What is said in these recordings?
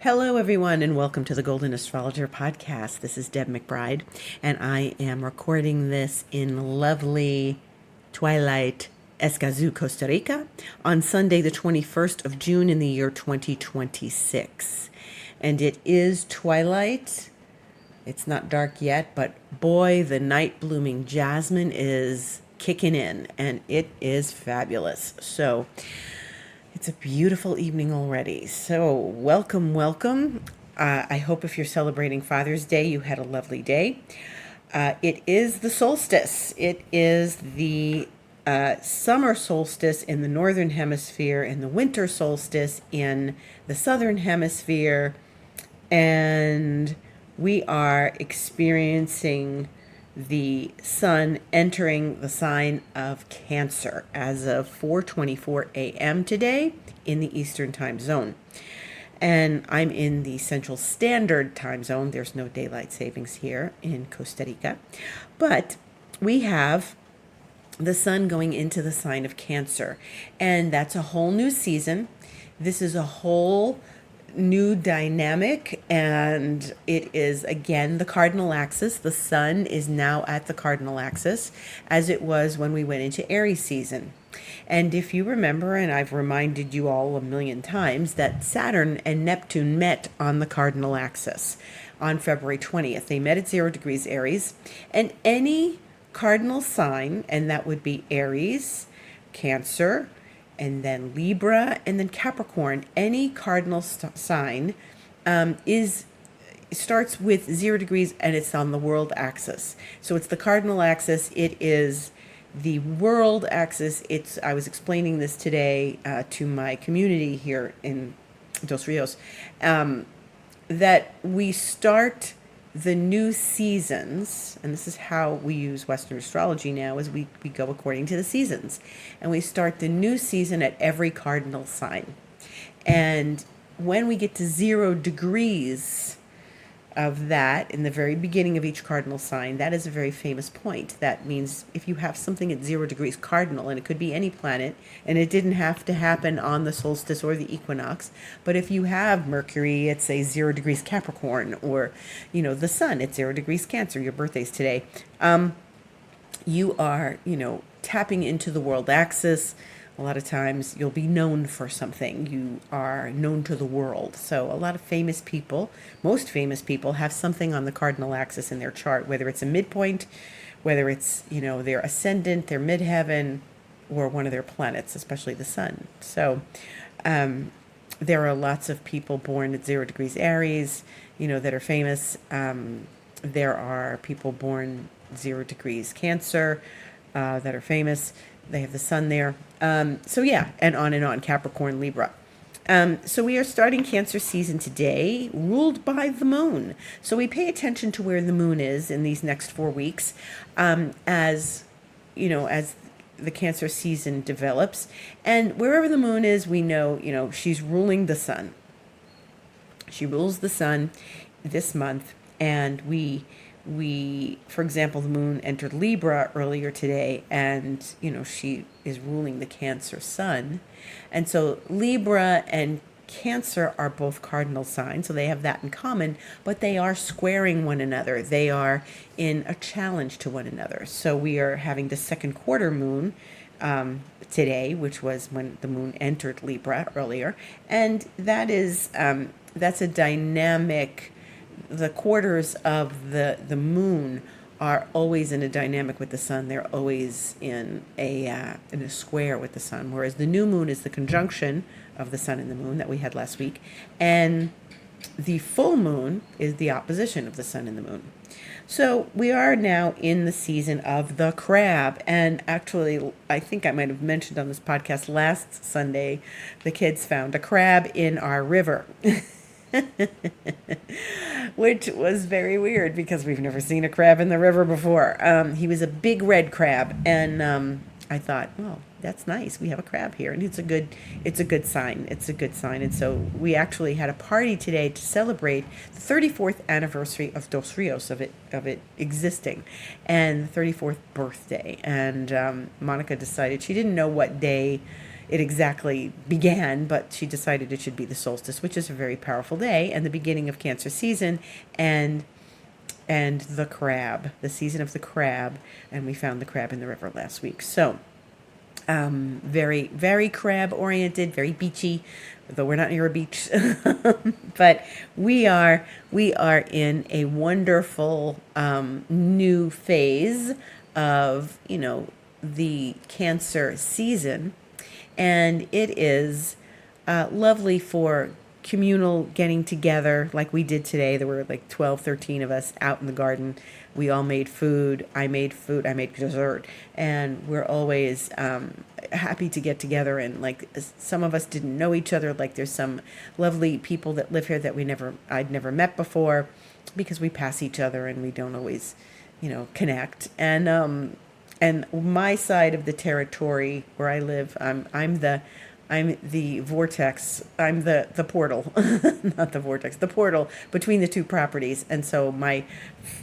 Hello, everyone, and welcome to the Golden Astrologer Podcast. This is Deb McBride, and I am recording this in lovely Twilight, Escazú, Costa Rica, on Sunday, the 21st of June in the year 2026. And it is twilight. It's not dark yet, but boy, the night blooming jasmine is kicking in, and it is fabulous. So, it's a beautiful evening already. So, welcome. I hope if you're celebrating Father's Day, you had a lovely day. It is the solstice. It is the summer solstice in the northern hemisphere and the winter solstice in the southern hemisphere. And we are experiencing the sun entering the sign of Cancer as of 4:24 a.m. today in the Eastern time zone. And I'm in the Central Standard time zone. There's no daylight savings here in Costa Rica. But we have the sun going into the sign of Cancer. And that's a whole new season. This is a whole new dynamic, and it is again the cardinal axis. The sun is now at the cardinal axis as it was when we went into Aries season. And if you remember, and I've reminded you all a million times, that Saturn and Neptune met on the cardinal axis on February 20th. They met at 0 degrees Aries, and any cardinal sign, and that would be Aries, Cancer, and then Libra, and then Capricorn. Any cardinal sign starts with 0 degrees, and it's on the world axis. So it's the cardinal axis. It is the world axis. I was explaining this today to my community here in Dos Rios, that we start the new seasons, and this is how we use Western astrology now, is we go according to the seasons, and we start the new season at every cardinal sign. And when we get to 0 degrees of that in the very beginning of each cardinal sign, that is a very famous point. That means if you have something at 0 degrees cardinal, and it could be any planet, and it didn't have to happen on the solstice or the equinox, but if you have Mercury at, say, 0 degrees Capricorn, or, the sun at 0 degrees Cancer, your birthday's today, you are, tapping into the world axis. A lot of times you'll be known for something. You are known to the world. So a lot of famous people, most famous people, have something on the cardinal axis in their chart, whether it's a midpoint, whether it's, their ascendant, their midheaven, or one of their planets, especially the sun. So there are lots of people born at 0 degrees Aries, that are famous. There are people born 0 degrees Cancer that are famous. They have the sun there. So yeah, and on, Capricorn, Libra. So we are starting Cancer season today, ruled by the moon. So we pay attention to where the moon is in these next 4 weeks, as the Cancer season develops. And wherever the moon is, we know, she's ruling the sun. She rules the sun this month, and we, for example, the moon entered Libra earlier today, and, she is ruling the Cancer sun. And so Libra and Cancer are both cardinal signs, so they have that in common, but they are squaring one another. They are in a challenge to one another. So we are having the second quarter moon today, which was when the moon entered Libra earlier. And that is, that's a dynamic. The quarters of the moon are always in a dynamic with the sun. They're always in a square with the sun, whereas the new moon is the conjunction of the sun and the moon that we had last week, and the full moon is the opposition of the sun and the moon. So we are now in the season of the crab, and actually, I think I might have mentioned on this podcast last Sunday, the kids found a crab in our river. Which was very weird because we've never seen a crab in the river before. He was a big red crab, and I thought, well, that's nice. We have a crab here, and it's a good sign. It's a good sign. And so we actually had a party today to celebrate the 34th anniversary of Dos Rios, of it existing, and the 34th birthday. And Monica decided she didn't know what day it exactly began, but she decided it should be the solstice, which is a very powerful day and the beginning of Cancer season, and the crab, the season of the crab, and we found the crab in the river last week. So very, very crab oriented, very beachy, though we're not near a beach. But we are in a wonderful new phase of, the Cancer season. And it is lovely for communal getting together like we did today. There were like 12, 13 of us out in the garden. We all made food. I made dessert. And we're always happy to get together. And like some of us didn't know each other. Like there's some lovely people that live here that I'd never met before, because we pass each other and we don't always, connect. And my side of the territory where I live, I'm the vortex. I'm the portal, not the vortex, the portal between the two properties. And so my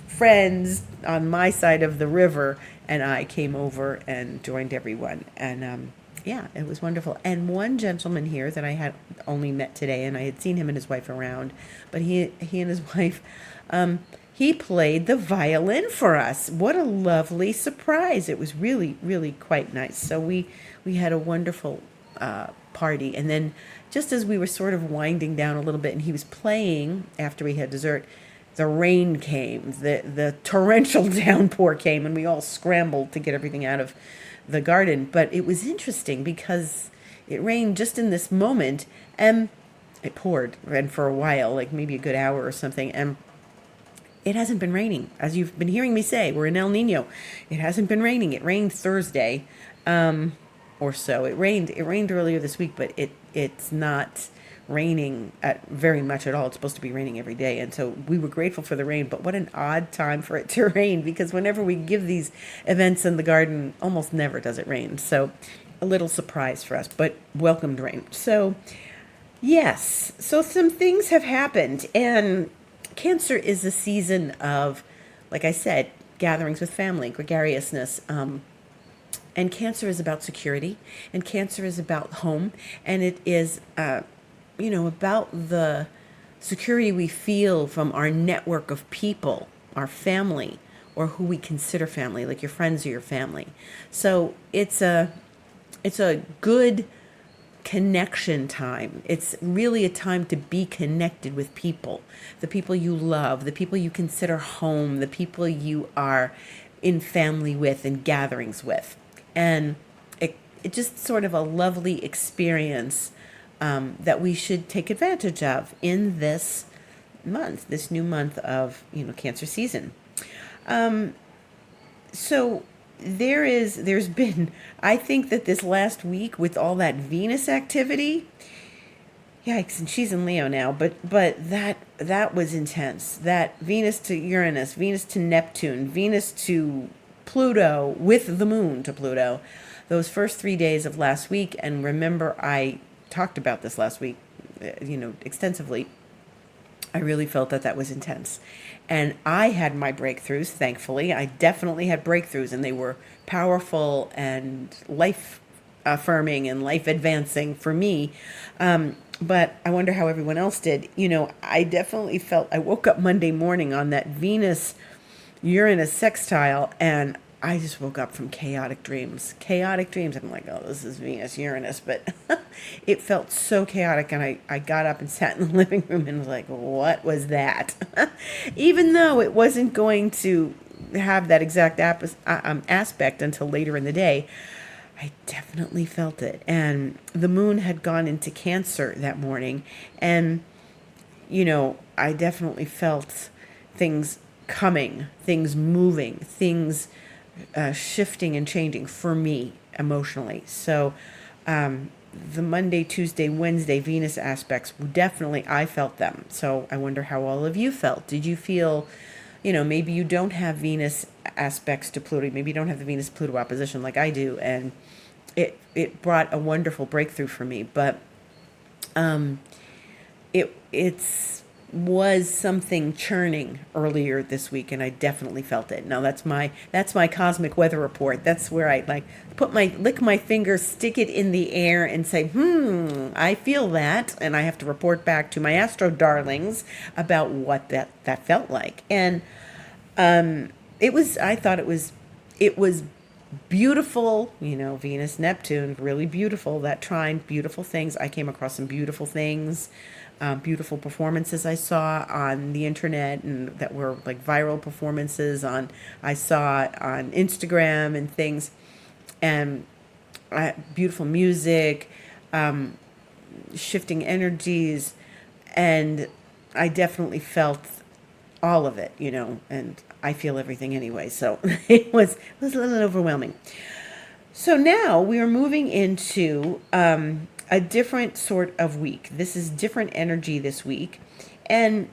friends on my side of the river and I came over and joined everyone. And yeah, it was wonderful. And one gentleman here that I had only met today, and I had seen him and his wife around, but he and his wife, he played the violin for us. What a lovely surprise. It was really, really quite nice. So we had a wonderful party. And then just as we were sort of winding down a little bit and he was playing after we had dessert, the rain came, the torrential downpour came, and we all scrambled to get everything out of the garden. But it was interesting because it rained just in this moment, and it poured, and for a while, like maybe a good hour or something, and it hasn't been raining. As you've been hearing me say, we're in El Nino. It hasn't been raining. It rained Thursday, or so. It rained earlier this week, but it's not raining very much at all. It's supposed to be raining every day, and so we were grateful for the rain. But what an odd time for it to rain, because whenever we give these events in the garden, almost never does it rain. So a little surprise for us, but welcomed rain. So yes, so some things have happened, and Cancer is a season of, like I said, gatherings with family, gregariousness, and Cancer is about security, and Cancer is about home, and it is, about the security we feel from our network of people, our family, or who we consider family, like your friends or your family. So it's a good connection time. It's really a time to be connected with people, the people you love, the people you consider home, the people you are in family with and gatherings with. And it just sort of a lovely experience that we should take advantage of in this month, this new month of, Cancer season. So there's been, I think that this last week with all that Venus activity, yikes, and she's in Leo now, but that was intense. That Venus to Uranus, Venus to Neptune, Venus to Pluto, with the moon to Pluto, those first 3 days of last week. And remember, I talked about this last week, extensively. I really felt that was intense. And I had my breakthroughs, thankfully. I definitely had breakthroughs, and they were powerful and life affirming and life advancing for me. But I wonder how everyone else did. I definitely felt, I woke up Monday morning on that Venus-Uranus sextile, and I just woke up from chaotic dreams. I'm like, oh, this is Venus, Uranus. But it felt so chaotic. And I got up and sat in the living room and was like, what was that? Even though it wasn't going to have that exact aspect until later in the day, I definitely felt it. And the moon had gone into Cancer that morning. And, I definitely felt things coming, things moving, things shifting and changing for me emotionally. So the Monday, Tuesday, Wednesday Venus aspects, definitely I felt them. So I wonder how all of you felt. Did you feel, maybe you don't have Venus aspects to Pluto, maybe you don't have the Venus-Pluto opposition like I do, and it brought a wonderful breakthrough for me. But it's was something churning earlier this week, and I definitely felt it. Now that's my cosmic weather report. That's where I like lick my finger, stick it in the air, and say, I feel that, and I have to report back to my astro darlings about what that felt like. And I thought it was beautiful, Venus, Neptune, really beautiful. That trine, beautiful things. I came across some beautiful things, beautiful performances I saw on the internet, and that were like viral performances I saw on Instagram and things, and beautiful music, shifting energies, and I definitely felt all of it, and I feel everything anyway. So it was a little overwhelming. So now we are moving into a different sort of week. This is different energy this week, and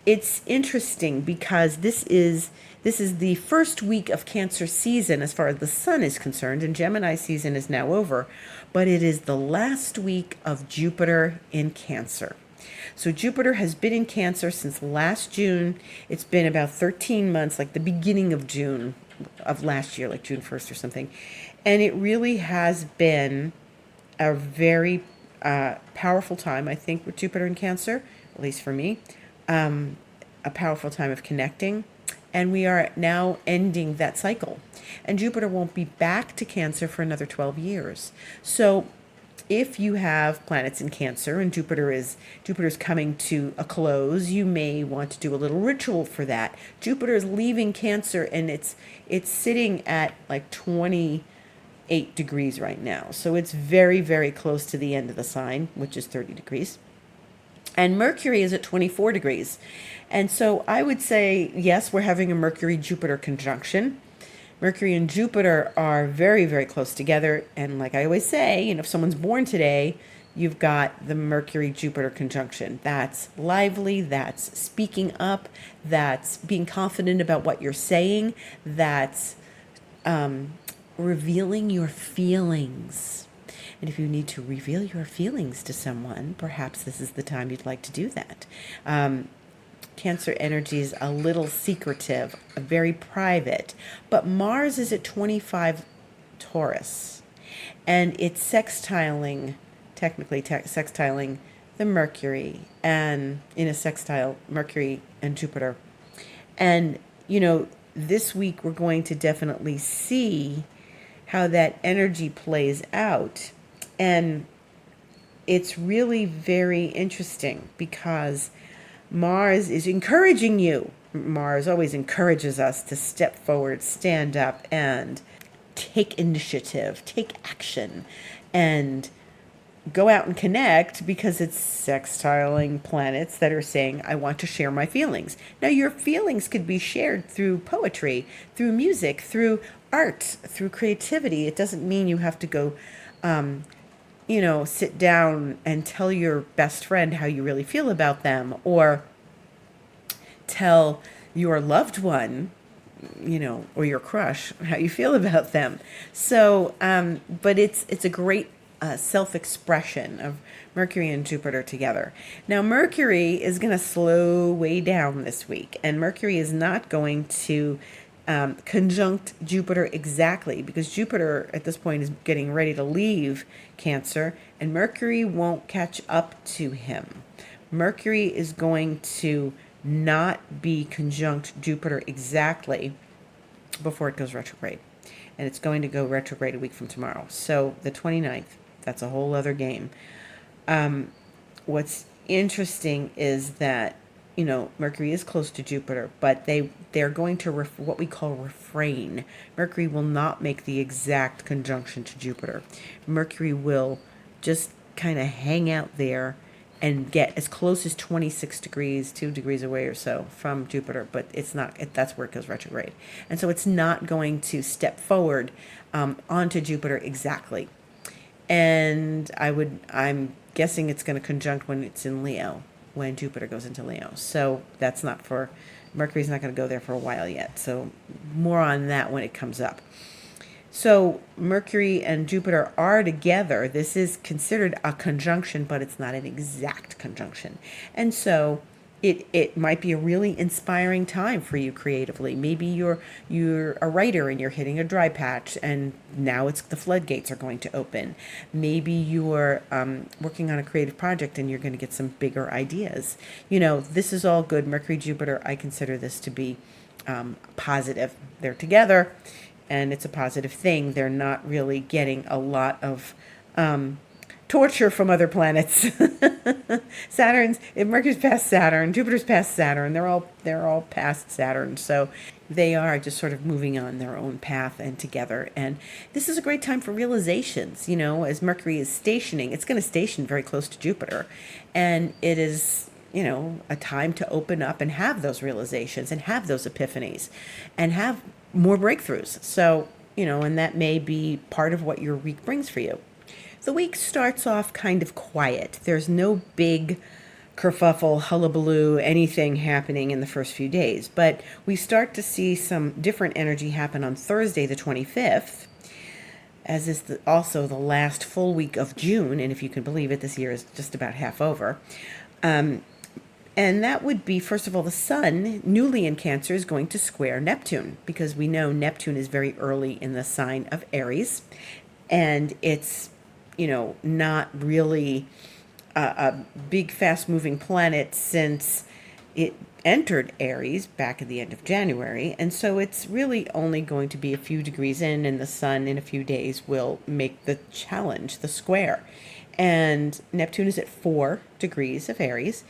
it's interesting because this is the first week of Cancer season as far as the sun is concerned, and Gemini season is now over, but it is the last week of Jupiter in Cancer. So Jupiter has been in Cancer since last June. It's been about 13 months, like the beginning of June of last year, like June 1st or something. And it really has been a very powerful time, I think, with Jupiter in Cancer, at least for me. A powerful time of connecting. And we are now ending that cycle. And Jupiter won't be back to Cancer for another 12 years. So if you have planets in Cancer and Jupiter's coming to a close, you may want to do a little ritual for that. Jupiter is leaving Cancer, and it's sitting at like 28 degrees right now. So it's very, very close to the end of the sign, which is 30 degrees. And Mercury is at 24 degrees. And so I would say, yes, we're having a Mercury-Jupiter conjunction. Mercury and Jupiter are very, very close together. And like I always say, if someone's born today, you've got the Mercury-Jupiter conjunction. That's lively, that's speaking up, that's being confident about what you're saying, that's revealing your feelings. And if you need to reveal your feelings to someone, perhaps this is the time you'd like to do that. Cancer energy is a little secretive, very private, but Mars is at 25 Taurus, and it's sextiling the Mercury, and in a sextile, Mercury and Jupiter. And, this week we're going to definitely see how that energy plays out. And it's really very interesting because Mars is encouraging you. Mars always encourages us to step forward, stand up, and take initiative, take action, and go out and connect, because it's sextiling planets that are saying, I want to share my feelings. Now, your feelings could be shared through poetry, through music, through art, through creativity. It doesn't mean you have to go sit down and tell your best friend how you really feel about them, or tell your loved one, or your crush how you feel about them. So, but it's a great self-expression of Mercury and Jupiter together. Now, Mercury is going to slow way down this week, and Mercury is not going to conjunct Jupiter exactly, because Jupiter at this point is getting ready to leave Cancer, and Mercury won't catch up to him. Mercury is going to not be conjunct Jupiter exactly before it goes retrograde. And it's going to go retrograde a week from tomorrow. So the 29th, that's a whole other game. What's interesting is that, Mercury is close to Jupiter, but they're going to what we call refrain. Mercury will not make the exact conjunction to Jupiter. Mercury will just kind of hang out there and get as close as 26 degrees, 2 degrees away or so from Jupiter, but it's not. That's where it goes retrograde. And so it's not going to step forward onto Jupiter exactly. And I'm guessing it's going to conjunct when it's in Leo, when Jupiter goes into Leo. So that's Mercury's not going to go there for a while yet. So more on that when it comes up. So Mercury and Jupiter are together. This is considered a conjunction, but it's not an exact conjunction. And so it might be a really inspiring time for you creatively. Maybe you're a writer and you're hitting a dry patch, and now it's the floodgates are going to open. Maybe you're working on a creative project and you're going to get some bigger ideas. This is all good. Mercury, Jupiter, I consider this to be positive. They're together, and it's a positive thing. They're not really getting a lot of torture from other planets. Mercury's past Saturn, Jupiter's past Saturn. They're all past Saturn. So they are just sort of moving on their own path and together. And this is a great time for realizations. As Mercury is stationing, it's going to station very close to Jupiter, and it is a time to open up and have those realizations and have those epiphanies and have more breakthroughs. So, and that may be part of what your week brings for you. The week starts off kind of quiet. There's no big kerfuffle, hullabaloo, anything happening in the first few days. But we start to see some different energy happen on Thursday, the 25th, as is also the last full week of June. And if you can believe it, this year is just about half over. And that would be, first of all, the Sun, newly in Cancer, is going to square Neptune, because we know Neptune is very early in the sign of Aries. And it's not really a big, fast-moving planet since it entered Aries back at the end of January. And so it's really only going to be a few degrees in, and the Sun in a few days will make the challenge, the square. And Neptune is at 4 degrees of Aries.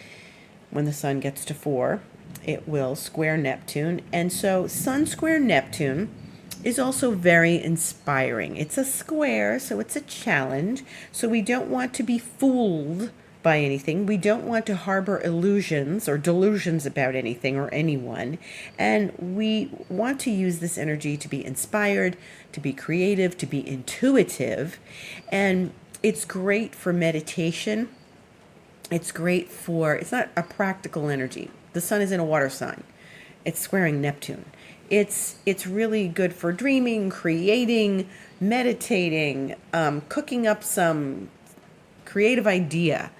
When the Sun gets to 4, it will square Neptune. And so Sun square Neptune is also very inspiring. It's a square, so it's a challenge. So we don't want to be fooled by anything. We don't want to harbor illusions or delusions about anything or anyone. And we want to use this energy to be inspired, to be creative, to be intuitive. And it's great for meditation. It's not a practical energy. The Sun is in a water sign. It's squaring Neptune. It's really good for dreaming, creating, meditating, cooking up some creative idea,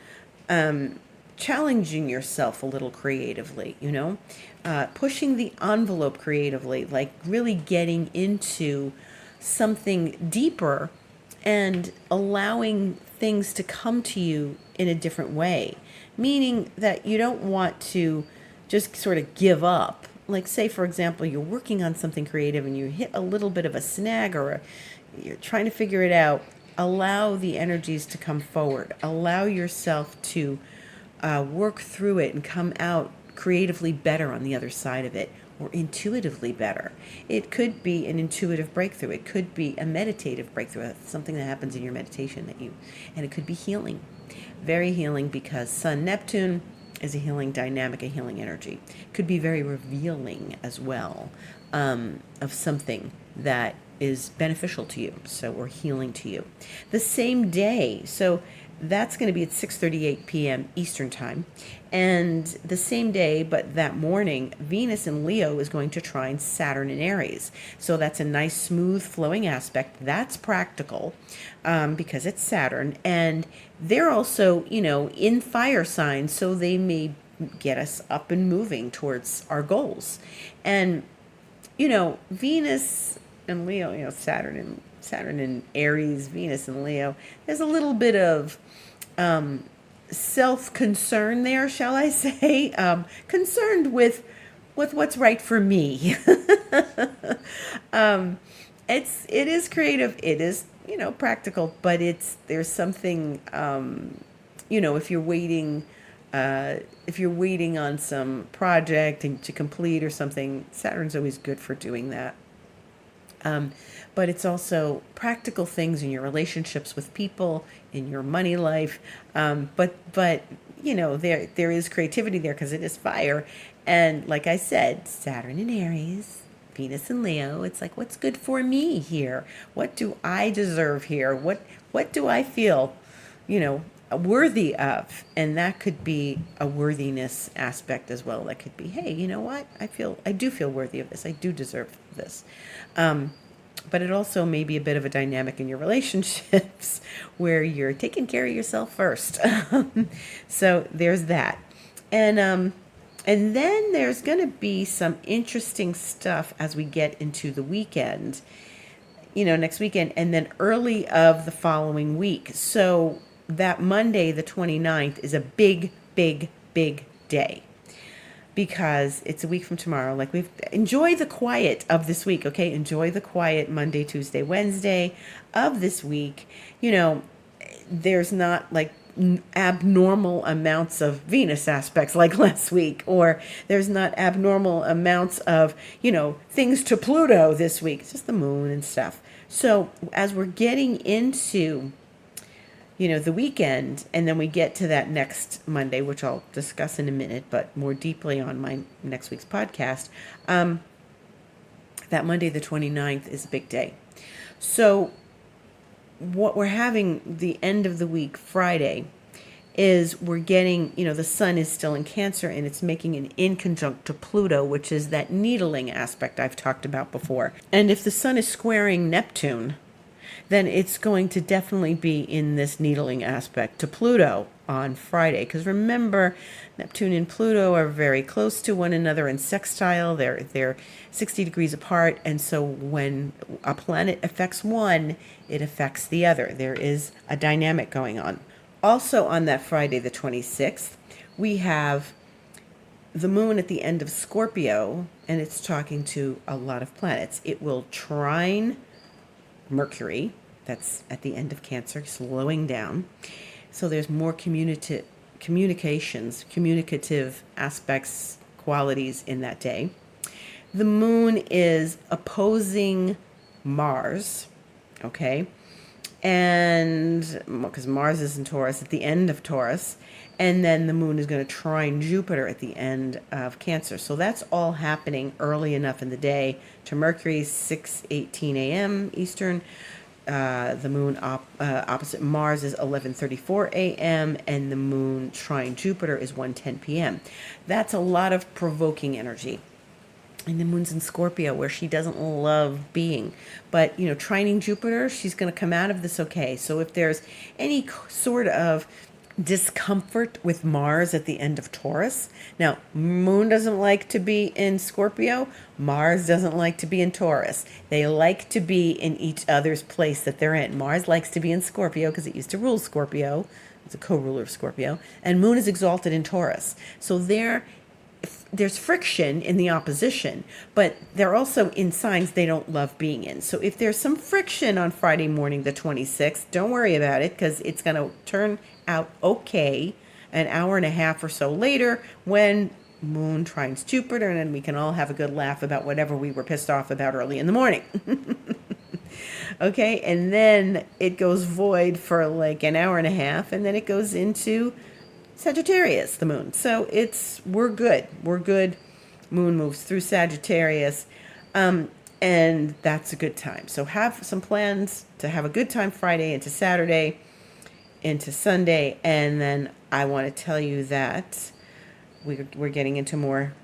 challenging yourself a little creatively, pushing the envelope creatively, like really getting into something deeper and allowing things to come to you in a different way, meaning that you don't want to just sort of give up. Like, say, for example, you're working on something creative and you hit a little bit of a snag, or you're trying to figure it out. Allow the energies to come forward. Allow yourself to work through it and come out creatively better on the other side of it, or intuitively better. It could be an intuitive breakthrough. It could be a meditative breakthrough, something that happens in your meditation and it could be healing. Very healing, because Sun Neptune is a healing dynamic, a healing energy. Could be very revealing as well, of something that is beneficial to you, or healing to you. The same day, so that's going to be at 6:38 p.m. Eastern Time. And the same day, but that morning, Venus in Leo is going to trine Saturn in Aries. So that's a nice, smooth, flowing aspect. That's practical, because it's Saturn. And they're also, in fire signs, so they may get us up and moving towards our goals. And, Venus and Leo, Saturn in Aries, Venus in Leo, there's a little bit of self-concern there, shall I say, concerned with what's right for me. It is creative, it is practical, but there's something, if you're waiting on some project to complete or something, Saturn's always good for doing that. But it's also practical things in your relationships with people, in your money life. But there is creativity there because it is fire. And like I said, Saturn in Aries, Venus in Leo, it's like, what's good for me here? What do I deserve here? What do I feel, worthy of? And that could be a worthiness aspect as well. That could be, hey, you know what? I do feel worthy of this. I do deserve this. But it also may be a bit of a dynamic in your relationships where you're taking care of yourself first. So there's that. And And then there's going to be some interesting stuff as we get into the weekend, next weekend, and then early of the following week. So that Monday, the 29th, is a big, big, big day because it's a week from tomorrow. Like, enjoy the quiet of this week, okay? Enjoy the quiet Monday, Tuesday, Wednesday of this week. There's not like abnormal amounts of Venus aspects like last week, or there's not abnormal amounts of, things to Pluto this week. It's just the moon and stuff. So as we're getting into, the weekend, and then we get to that next Monday, which I'll discuss in a minute, but more deeply on my next week's podcast, that Monday, the 29th, is a big day. So what we're having the end of the week, Friday, is we're getting, the sun is still in Cancer, and it's making an inconjunct to Pluto, which is that needling aspect I've talked about before. And if the sun is squaring Neptune, then it's going to definitely be in this needling aspect to Pluto on Friday. Because remember, Neptune and Pluto are very close to one another in sextile. They're 60 degrees apart. And so when a planet affects one, it affects the other. There is a dynamic going on. Also on that Friday, the 26th, we have the moon at the end of Scorpio, and it's talking to a lot of planets. It will trine Mercury, that's at the end of Cancer, slowing down. So there's more communicative aspects, qualities in that day. The moon is opposing Mars, okay? And because Mars is in Taurus at the end of Taurus, and then the moon is going to trine Jupiter at the end of Cancer. So that's all happening early enough in the day to Mercury, 6:18 a.m. Eastern. The moon opposite Mars is 11:34 a.m. and the moon trine Jupiter is 1:10 p.m. That's a lot of provoking energy. And the moon's in Scorpio, where she doesn't love being. But, trining Jupiter, she's going to come out of this okay. So if there's any sort of discomfort with Mars at the end of Taurus. Now, moon doesn't like to be in Scorpio. Mars doesn't like to be in Taurus. They like to be in each other's place that they're in. Mars likes to be in Scorpio because it used to rule Scorpio. It's a co-ruler of Scorpio. And moon is exalted in Taurus. So there's friction in the opposition, but they're also in signs they don't love being in. So if there's some friction on Friday morning, the 26th, don't worry about it, because it's going to turn out okay an hour and a half or so later when moon trines Jupiter, and then we can all have a good laugh about whatever we were pissed off about early in the morning. Okay, and then it goes void for like an hour and a half, and then it goes into Sagittarius, the moon. So we're good. We're good. Moon moves through Sagittarius, and that's a good time. So have some plans to have a good time Friday into Saturday, into Sunday, and then I want to tell you that we're getting into more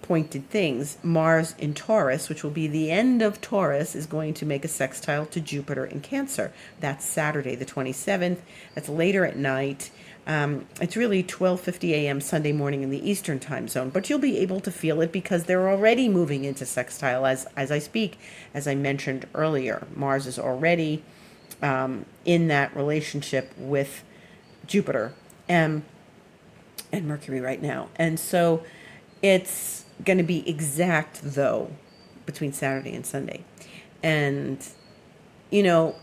pointed things. Mars in Taurus, which will be the end of Taurus, is going to make a sextile to Jupiter in Cancer. That's Saturday, the 27th. That's later at night. It's really 12:50 a.m. Sunday morning in the Eastern time zone, but you'll be able to feel it because they're already moving into sextile as I speak. As I mentioned earlier, Mars is already in that relationship with Jupiter and Mercury right now. And so it's going to be exact, though, between Saturday and Sunday. And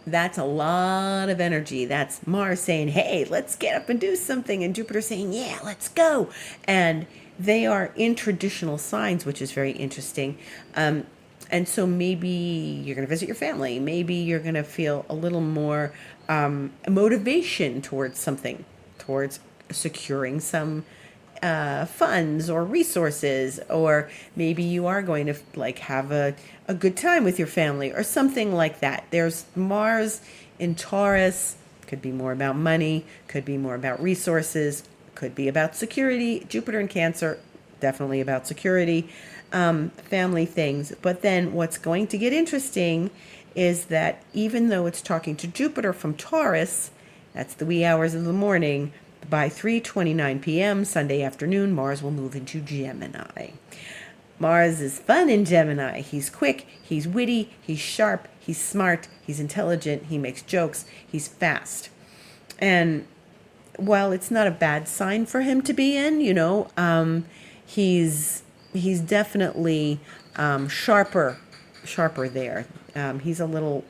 that's a lot of energy. That's Mars saying, hey, let's get up and do something. And Jupiter saying, yeah, let's go. And they are in traditional signs, which is very interesting. And so maybe you're going to visit your family. Maybe you're going to feel a little more motivation towards something, towards securing some funds or resources, or maybe you are going to have a good time with your family or something like that. There's Mars in Taurus, could be more about money, could be more about resources, could be about security. Jupiter in Cancer, definitely about security, family things. But then what's going to get interesting is that even though it's talking to Jupiter from Taurus, that's the wee hours of the morning, By 3:29 p.m. Sunday afternoon, Mars will move into Gemini. Mars is fun in Gemini. He's quick, he's witty, he's sharp, he's smart, he's intelligent, he makes jokes, he's fast. And while it's not a bad sign for him to be in, he's definitely sharper there. He's a little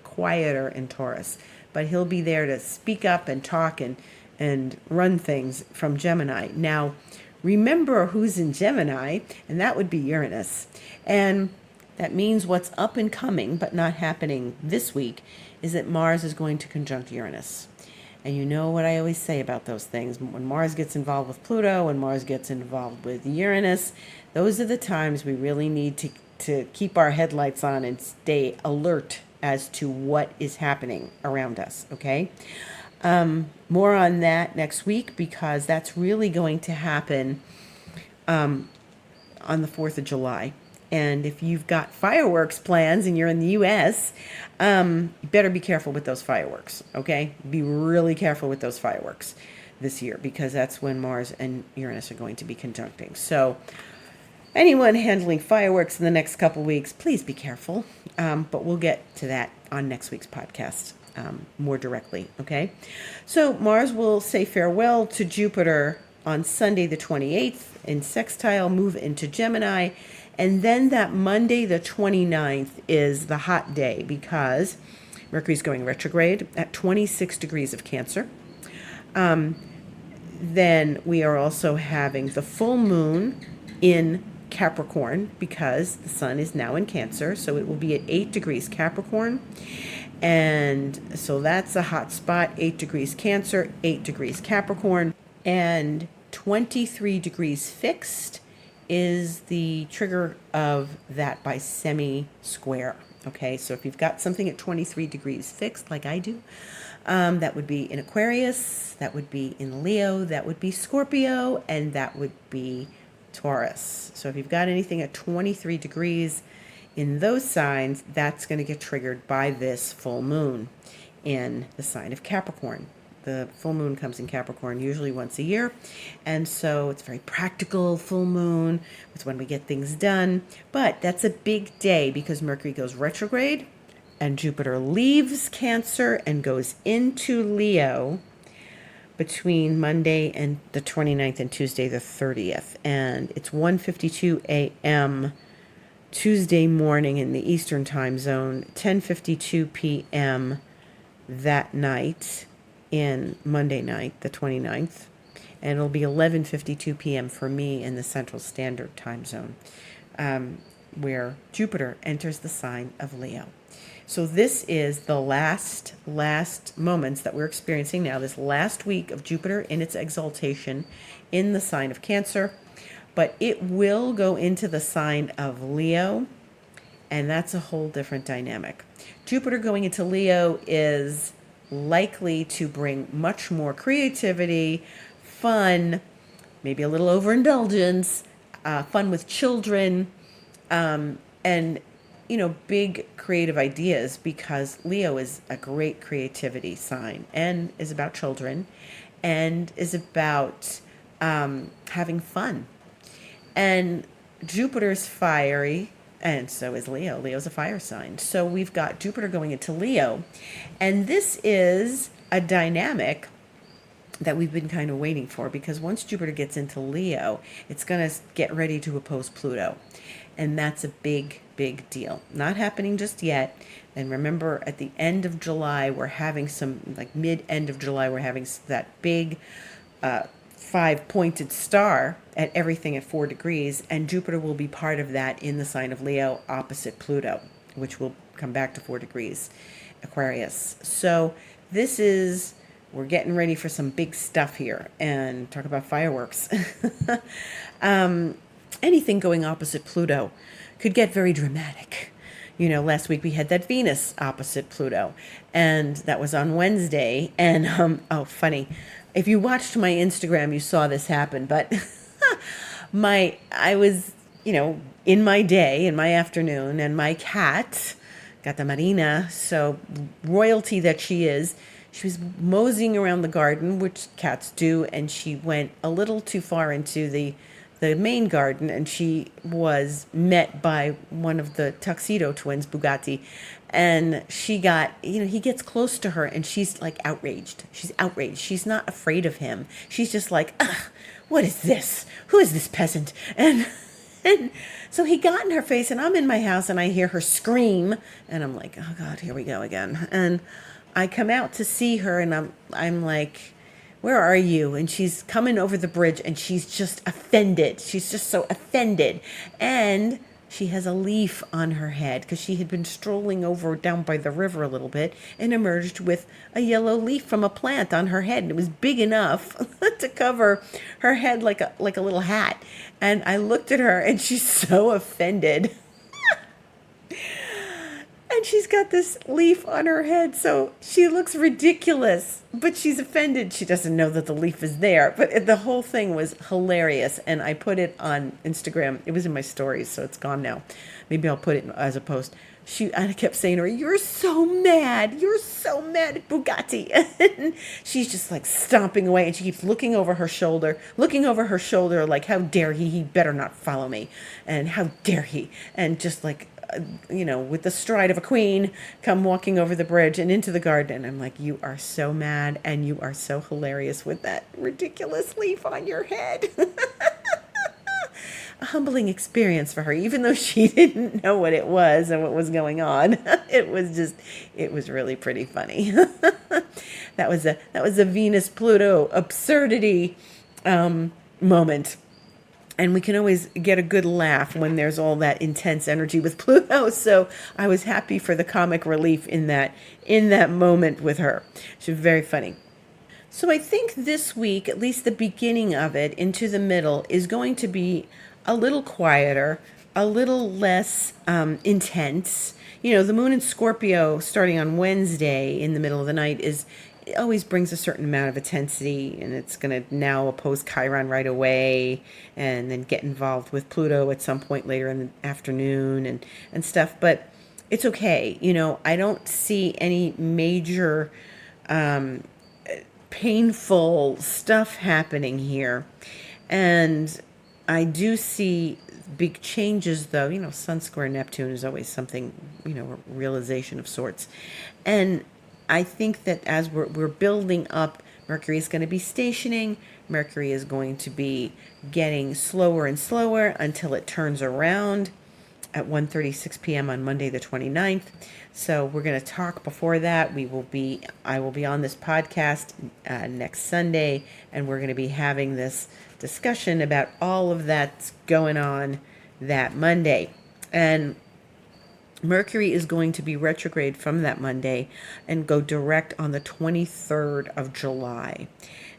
quieter in Taurus, but he'll be there to speak up and talk and run things from Gemini. Now, remember who's in Gemini, and that would be Uranus. And that means what's up and coming, but not happening this week, is that Mars is going to conjunct Uranus. And you know what I always say about those things. When Mars gets involved with Pluto, when Mars gets involved with Uranus, those are the times we really need to keep our headlights on and stay alert as to what is happening around us, okay? More on that next week, because that's really going to happen on the 4th of July. And if you've got fireworks plans and you're in the U.S., you better be careful with those fireworks, okay? Be really careful with those fireworks this year, because that's when Mars and Uranus are going to be conjuncting. So anyone handling fireworks in the next couple weeks, please be careful. But we'll get to that on next week's podcast more directly, okay? So Mars will say farewell to Jupiter on Sunday the 28th in sextile, move into Gemini. And then that Monday, the 29th, is the hot day, because Mercury's going retrograde at 26 degrees of Cancer. Then we are also having the full moon in Capricorn, because the sun is now in Cancer. So it will be at 8 degrees Capricorn. And so that's a hot spot, 8 degrees Cancer, 8 degrees Capricorn, and 23 degrees fixed is the trigger of that by semi-square. Okay, so if you've got something at 23 degrees fixed, like I do, that would be in Aquarius, that would be in Leo, that would be Scorpio, and that would be Taurus. So if you've got anything at 23 degrees in those signs, that's going to get triggered by this full moon in the sign of Capricorn. The full moon comes in Capricorn usually once a year, and so it's very practical full moon. It's when we get things done, but that's a big day because Mercury goes retrograde and Jupiter leaves Cancer and goes into Leo between Monday and the 29th and Tuesday the 30th, and it's 1:52 a.m. Tuesday morning in the Eastern time zone, 10:52 p.m. that night in Monday night, the 29th, and it'll be 11:52 p.m. for me in the Central Standard Time Zone, where Jupiter enters the sign of Leo. So this is the last moments that we're experiencing now, this last week of Jupiter in its exaltation in the sign of Cancer, but it will go into the sign of Leo, and that's a whole different dynamic. Jupiter going into Leo is likely to bring much more creativity, fun, maybe a little overindulgence, fun with children, and big creative ideas, because Leo is a great creativity sign and is about children and is about having fun. And Jupiter's fiery, and so is Leo. Leo's a fire sign. So we've got Jupiter going into Leo. And this is a dynamic that we've been kind of waiting for, because once Jupiter gets into Leo, it's going to get ready to oppose Pluto. And that's a big, big deal. Not happening just yet. And remember, at the end of July, we're having mid-end of July, we're having that big 5-pointed star at everything at 4 degrees, and Jupiter will be part of that in the sign of Leo opposite Pluto, which will come back to 4 degrees Aquarius. So we're getting ready for some big stuff here, and talk about fireworks. Anything going opposite Pluto could get very dramatic. Last week we had that Venus opposite Pluto, and that was on Wednesday. And funny, if you watched my Instagram, you saw this happen. But I was, in my day, in my afternoon, and my cat, Gata Marina, so royalty that she is, she was moseying around the garden, which cats do, and she went a little too far into the main garden, and she was met by one of the tuxedo twins, Bugatti, and she got, he gets close to her, and she's like outraged. She's outraged. She's not afraid of him. She's just like, ugh, what is this? Who is this peasant? And so he got in her face, and I'm in my house, and I hear her scream, and I'm like, oh God, here we go again. And I come out to see her, and I'm like, where are you? And she's coming over the bridge, and she's just offended. She's just so offended. And she has a leaf on her head because she had been strolling over down by the river a little bit and emerged with a yellow leaf from a plant on her head. And it was big enough to cover her head like a little hat. And I looked at her, and she's so offended. And she's got this leaf on her head, so she looks ridiculous, but she's offended. She doesn't know that the leaf is there, but the whole thing was hilarious, and I put it on Instagram. It was in my stories, so it's gone now. Maybe I'll put it as a post. I kept saying to her, you're so mad at Bugatti. And she's just like stomping away, and she keeps looking over her shoulder like, how dare he better not follow me, and how dare he, and just like, with the stride of a queen, come walking over the bridge and into the garden. I'm like, you are so mad, and you are so hilarious with that ridiculous leaf on your head. A humbling experience for her, even though she didn't know what it was and what was going on. It was really pretty funny. That was a Venus-Pluto absurdity moment. And we can always get a good laugh when there's all that intense energy with Pluto. So I was happy for the comic relief in that moment with her. She was very funny. So I think this week, at least the beginning of it into the middle, is going to be a little quieter, a little less intense. The moon in Scorpio starting on Wednesday in the middle of the night it always brings a certain amount of intensity, and it's going to now oppose Chiron right away and then get involved with Pluto at some point later in the afternoon and stuff. But it's okay. I don't see any major painful stuff happening here. And I do see big changes, though. Sun square Neptune is always something, a realization of sorts. And I think that as we're building up, Mercury is going to be stationing. Mercury is going to be getting slower and slower until it turns around at 1:36 p.m. on Monday the 29th. So we're going to talk before that. I will be on this podcast next Sunday, and we're going to be having this discussion about all of that's going on that Monday. And Mercury is going to be retrograde from that Monday and go direct on the 23rd of July.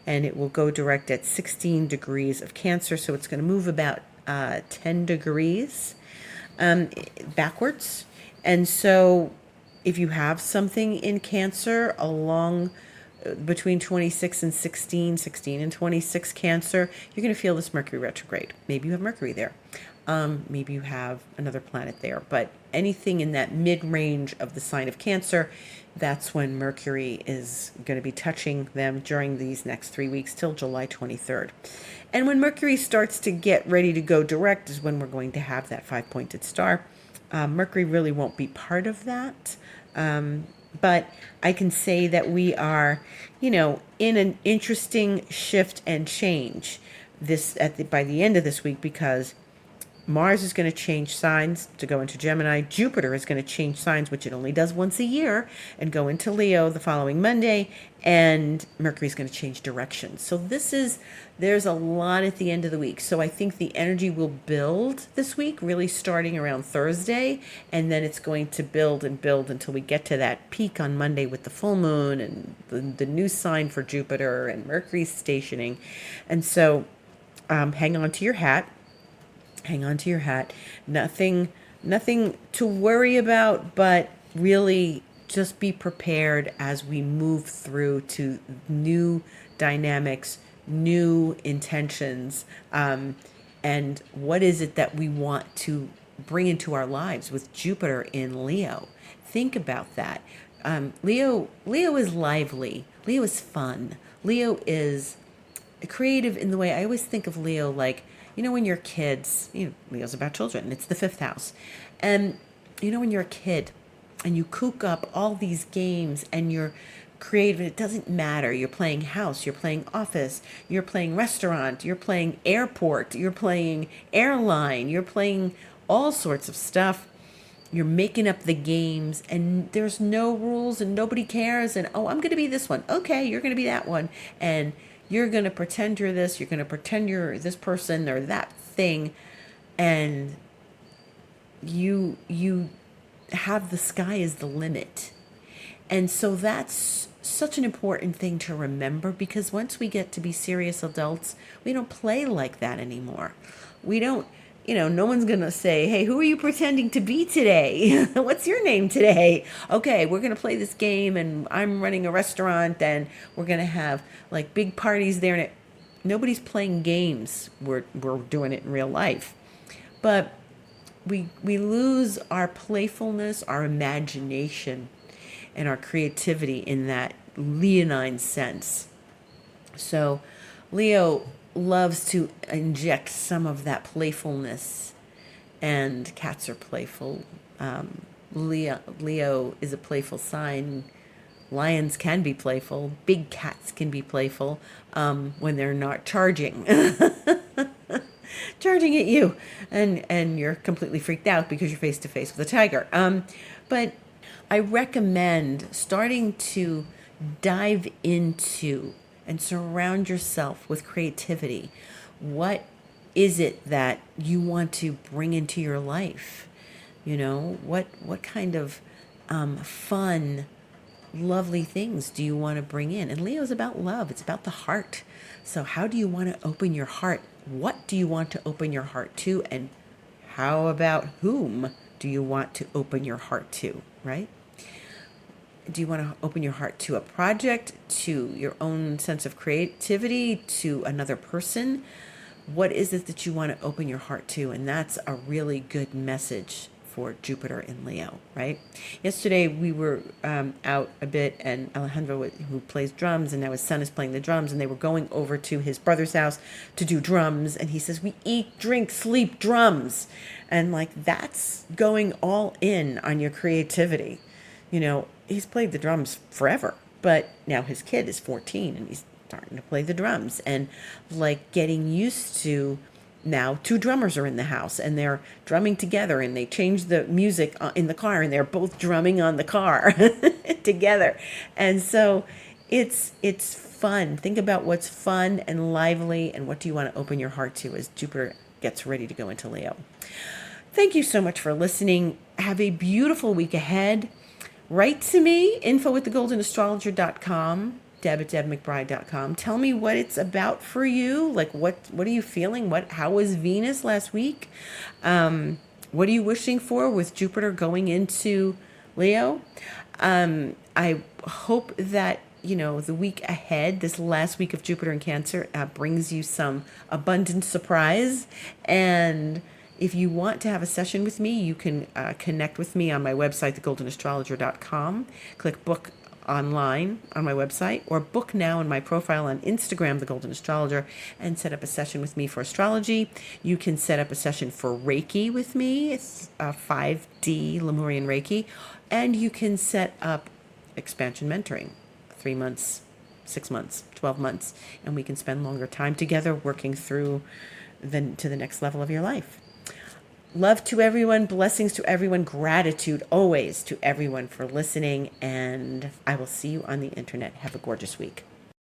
And it will go direct at 16 degrees of Cancer. So it's going to move about 10 degrees backwards. And so if you have something in Cancer along between 26 and 16 and 26 Cancer, you're going to feel this Mercury retrograde. Maybe you have Mercury there. Maybe you have another planet there, but anything in that mid-range of the sign of Cancer, that's when Mercury is going to be touching them during these next 3 weeks till July 23rd. And when Mercury starts to get ready to go direct is when we're going to have that 5-pointed star. Mercury really won't be part of that. But I can say that we are, in an interesting shift and change by the end of this week, because Mars is going to change signs to go into Gemini. Jupiter is going to change signs, which it only does once a year, and go into Leo the following Monday. And Mercury is going to change direction. So there's a lot at the end of the week. So I think the energy will build this week, really starting around Thursday. And then it's going to build and build until we get to that peak on Monday with the full moon and the new sign for Jupiter and Mercury stationing. And so hang on to your hat. Hang on to your hat. Nothing to worry about, but really just be prepared as we move through to new dynamics, new intentions, and what is it that we want to bring into our lives with Jupiter in Leo. Think about that. Leo is lively. Leo is fun. Leo is creative in the way I always think of Leo like, when you're kids, Leo's about children. It's the fifth house. And, when you're a kid and you cook up all these games and you're creative, it doesn't matter. You're playing house, you're playing office, you're playing restaurant, you're playing airport, you're playing airline, you're playing all sorts of stuff. You're making up the games and there's no rules and nobody cares. And, I'm going to be this one. Okay, you're going to be that one. And you're going to pretend you're this. You're going to pretend you're this person or that thing. And you have the sky is the limit. And so that's such an important thing to remember, because once we get to be serious adults, we don't play like that anymore. We don't, no one's going to say, hey, who are you pretending to be today? What's your name today? Okay, we're going to play this game and I'm running a restaurant and we're going to have like big parties there. And nobody's playing games. We're doing it in real life. But we lose our playfulness, our imagination, and our creativity in that leonine sense. So Leo loves to inject some of that playfulness, and cats are playful. Leo is a playful sign. Lions can be playful. Big cats can be playful when they're not charging. Charging at you, and you're completely freaked out because you're face to face with a tiger. But I recommend starting to dive into and surround yourself with creativity. What is it that you want to bring into your life? What kind of fun, lovely things do you want to bring in? And Leo's about love. It's about the heart. So how do you want to open your heart? What do you want to open your heart to? And how about whom do you want to open your heart to, right? Do you want to open your heart to a project, to your own sense of creativity, to another person? What is it that you want to open your heart to? And that's a really good message for Jupiter in Leo, right? Yesterday we were out a bit, and Alejandro, who plays drums, and now his son is playing the drums, and they were going over to his brother's house to do drums, and he says, we eat, drink, sleep, drums. And like, that's going all in on your creativity. He's played the drums forever, but now his kid is 14 and he's starting to play the drums, and like getting used to, now two drummers are in the house and they're drumming together, and they change the music in the car and they're both drumming on the car together. And so it's fun. Think about what's fun and lively, and what do you want to open your heart to as Jupiter gets ready to go into Leo. Thank you so much for listening. Have a beautiful week ahead. Write to me, info@thegoldenastrologer.com, deb@debmcbride.com. Tell me what it's about for you. Like, what are you feeling? How was Venus last week? What are you wishing for with Jupiter going into Leo? I hope that, the week ahead, this last week of Jupiter in Cancer, brings you some abundant surprise. And if you want to have a session with me, you can connect with me on my website, thegoldenastrologer.com. Click book online on my website, or book now in my profile on Instagram, The Golden Astrologer, and set up a session with me for astrology. You can set up a session for Reiki with me. It's 5D Lemurian Reiki. And you can set up expansion mentoring, 3 months, 6 months, 12 months, and we can spend longer time together working through to the next level of your life. Love to everyone, blessings to everyone, gratitude always to everyone for listening, and I will see you on the internet. Have a gorgeous week.